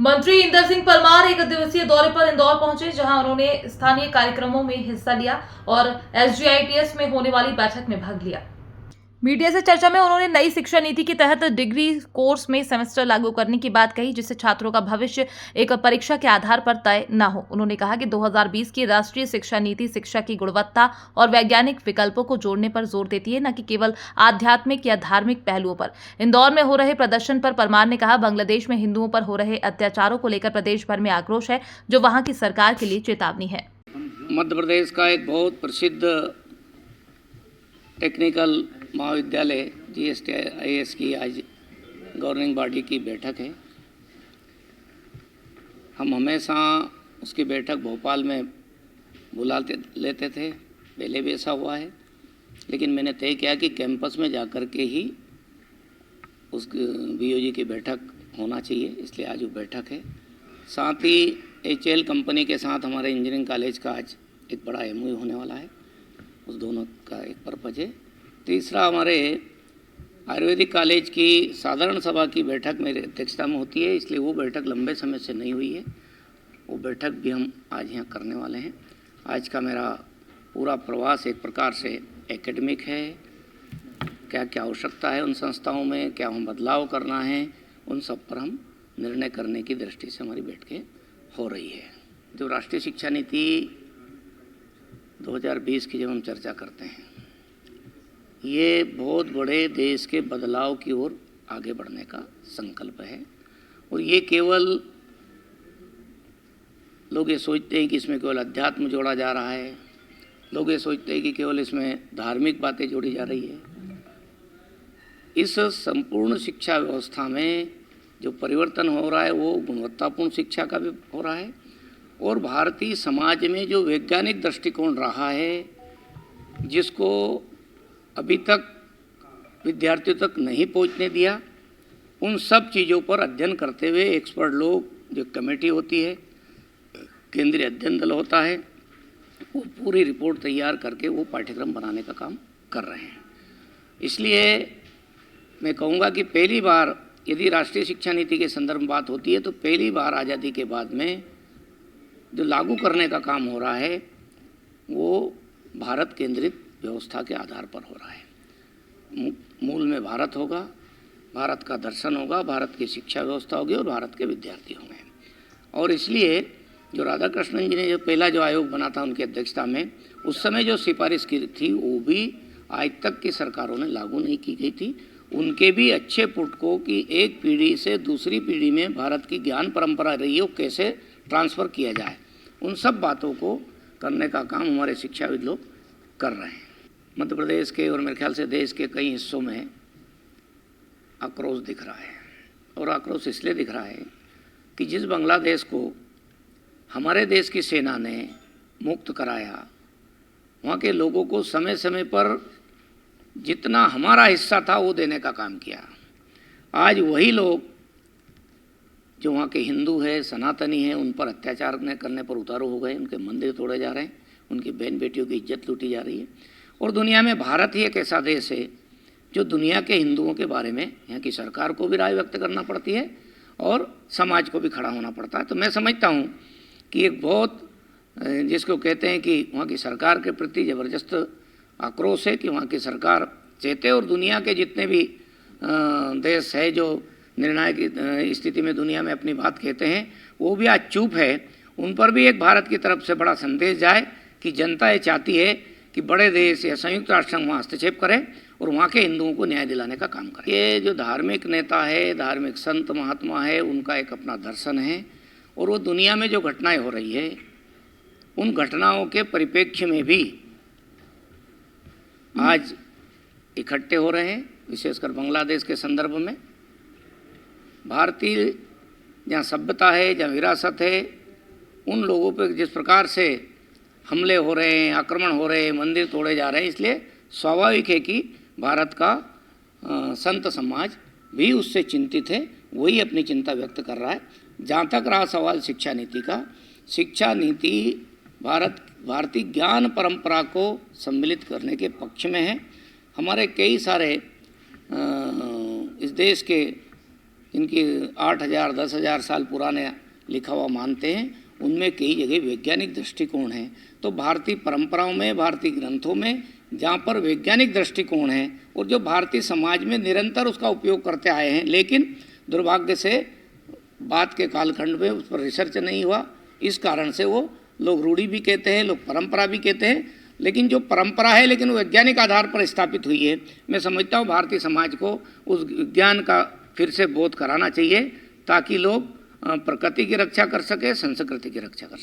मंत्री इंदर सिंह परमार एक दिवसीय दौरे पर इंदौर पहुंचे, जहां उन्होंने स्थानीय कार्यक्रमों में हिस्सा लिया और एसजीआईटीएस में होने वाली बैठक में भाग लिया। मीडिया से चर्चा में उन्होंने नई शिक्षा नीति के तहत डिग्री कोर्स में सेमेस्टर लागू करने की बात कही, जिससे छात्रों का भविष्य एक परीक्षा के आधार पर तय न हो। उन्होंने कहा कि 2020 की राष्ट्रीय शिक्षा नीति शिक्षा की गुणवत्ता और वैज्ञानिक विकल्पों को जोड़ने पर जोर देती है, न कि केवल आध्यात्मिक या धार्मिक पहलुओं पर। इंदौर में हो रहे प्रदर्शन पर परमार ने कहा, बांग्लादेश में हिंदुओं पर हो रहे अत्याचारों को लेकर प्रदेश भर में आक्रोश है, जो वहां की सरकार के लिए चेतावनी है। मध्य प्रदेश का एक बहुत प्रसिद्ध टेक्निकल महाविद्यालय GSTIS की आज गवर्निंग बॉडी की बैठक है। हम हमेशा उसकी बैठक भोपाल में लेते थे, पहले भी ऐसा हुआ है, लेकिन मैंने तय किया कि कैंपस में जाकर के ही उस BOG की बैठक होना चाहिए, इसलिए आज वो बैठक है। साथ ही HL कंपनी के साथ हमारे इंजीनियरिंग कॉलेज का आज एक बड़ा MOU होने वाला है, उस दोनों का एक पर्पज है। तीसरा, हमारे आयुर्वेदिक कॉलेज की साधारण सभा की बैठक मेरे अध्यक्षता में होती है, इसलिए वो बैठक लंबे समय से नहीं हुई है, वो बैठक भी हम आज यहाँ करने वाले हैं। आज का मेरा पूरा प्रवास एक प्रकार से एकेडमिक है, क्या क्या आवश्यकता है उन संस्थाओं में, क्या हम बदलाव करना है, उन सब पर हम निर्णय करने की दृष्टि से हमारी बैठकें हो रही है। जो राष्ट्रीय शिक्षा नीति 2020 की जब हम चर्चा करते हैं, ये बहुत बड़े देश के बदलाव की ओर आगे बढ़ने का संकल्प है। और ये केवल लोग ये सोचते हैं कि इसमें केवल अध्यात्म जोड़ा जा रहा है, लोग ये सोचते हैं कि केवल इसमें धार्मिक बातें जोड़ी जा रही है। इस संपूर्ण शिक्षा व्यवस्था में जो परिवर्तन हो रहा है वो गुणवत्तापूर्ण शिक्षा का भी हो रहा है, और भारतीय समाज में जो वैज्ञानिक दृष्टिकोण रहा है, जिसको अभी तक विद्यार्थियों तक नहीं पहुंचने दिया, उन सब चीज़ों पर अध्ययन करते हुए एक्सपर्ट लोग, जो कमेटी होती है, केंद्रीय अध्ययन दल होता है, वो पूरी रिपोर्ट तैयार करके वो पाठ्यक्रम बनाने का काम कर रहे हैं। इसलिए मैं कहूँगा कि पहली बार यदि राष्ट्रीय शिक्षा नीति के संदर्भ में बात होती है, तो पहली बार आज़ादी के बाद में जो लागू करने का काम हो रहा है वो भारत केंद्रित व्यवस्था के आधार पर हो रहा है। मूल में भारत होगा, भारत का दर्शन होगा, भारत की शिक्षा व्यवस्था होगी और भारत के विद्यार्थी होंगे। और इसलिए जो राधाकृष्णन जी ने जो पहला जो आयोग बना था उनकी अध्यक्षता में, उस समय जो सिफारिश की थी वो भी आज तक की सरकारों ने लागू नहीं की गई थी। उनके भी अच्छे पुटकों की एक पीढ़ी से दूसरी पीढ़ी में भारत की ज्ञान परंपरा रही है, वो कैसे ट्रांसफ़र किया जाए, उन सब बातों को करने का काम हमारे शिक्षाविद लोग कर रहे हैं। मध्य प्रदेश के और मेरे ख्याल से देश के कई हिस्सों में आक्रोश दिख रहा है, और आक्रोश इसलिए दिख रहा है कि जिस बांग्लादेश को हमारे देश की सेना ने मुक्त कराया, वहाँ के लोगों को समय समय पर जितना हमारा हिस्सा था वो देने का काम किया। आज वही लोग जो वहाँ के हिंदू है, सनातनी है, उन पर अत्याचार करने पर उतारू हो गए, उनके मंदिर तोड़े जा रहे हैं, उनकी बहन बेटियों की इज्जत लूटी जा रही है। और दुनिया में भारत ही एक ऐसा देश है जो दुनिया के हिंदुओं के बारे में यहाँ की सरकार को भी राय व्यक्त करना पड़ती है और समाज को भी खड़ा होना पड़ता है। तो मैं समझता हूँ कि एक बहुत जिसको कहते हैं कि वहाँ की सरकार के प्रति ज़बरदस्त आक्रोश है कि वहाँ की सरकार चाहते, और दुनिया के जितने भी देश है जो निर्णायक स्थिति में दुनिया में अपनी बात कहते हैं, वो भी आज चुप है। उन पर भी एक भारत की तरफ से बड़ा संदेश जाए कि जनता ये चाहती है कि बड़े देश या संयुक्त राष्ट्र संघ वहाँ हस्तक्षेप करें और वहाँ के हिंदुओं को न्याय दिलाने का काम करें। ये जो धार्मिक नेता है, धार्मिक संत महात्मा है, उनका एक अपना दर्शन है, और वो दुनिया में जो घटनाएं हो रही है उन घटनाओं के परिप्रेक्ष्य में भी आज इकट्ठे हो रहे हैं। विशेषकर बांग्लादेश के संदर्भ में भारतीय जहाँ सभ्यता है, जहाँ विरासत है, उन लोगों पर जिस प्रकार से हमले हो रहे हैं, आक्रमण हो रहे हैं, मंदिर तोड़े जा रहे हैं, इसलिए स्वाभाविक है कि भारत का संत समाज भी उससे चिंतित है, वही अपनी चिंता व्यक्त कर रहा है। जहाँ तक रहा सवाल शिक्षा नीति का, शिक्षा नीति भारतीय ज्ञान परंपरा को सम्मिलित करने के पक्ष में है। हमारे कई सारे इस देश के जिनकी 8,000 10,000 साल पुराने लिखा हुआ मानते हैं, उनमें कई जगह वैज्ञानिक दृष्टिकोण है। तो भारतीय परंपराओं में, भारतीय ग्रंथों में जहाँ पर वैज्ञानिक दृष्टिकोण है और जो भारतीय समाज में निरंतर उसका उपयोग करते आए हैं, लेकिन दुर्भाग्य से बाद के कालखंड में उस पर रिसर्च नहीं हुआ। इस कारण से वो लोग रूढ़ी भी कहते हैं, लोग परंपरा भी कहते हैं, लेकिन जो परंपरा है लेकिन वो वैज्ञानिक आधार पर स्थापित हुई है। मैं समझता हूँ भारतीय समाज को उस ज्ञान का फिर से बोध कराना चाहिए ताकि लोग प्रकृति की रक्षा कर सके, संस्कृति की रक्षा कर सके।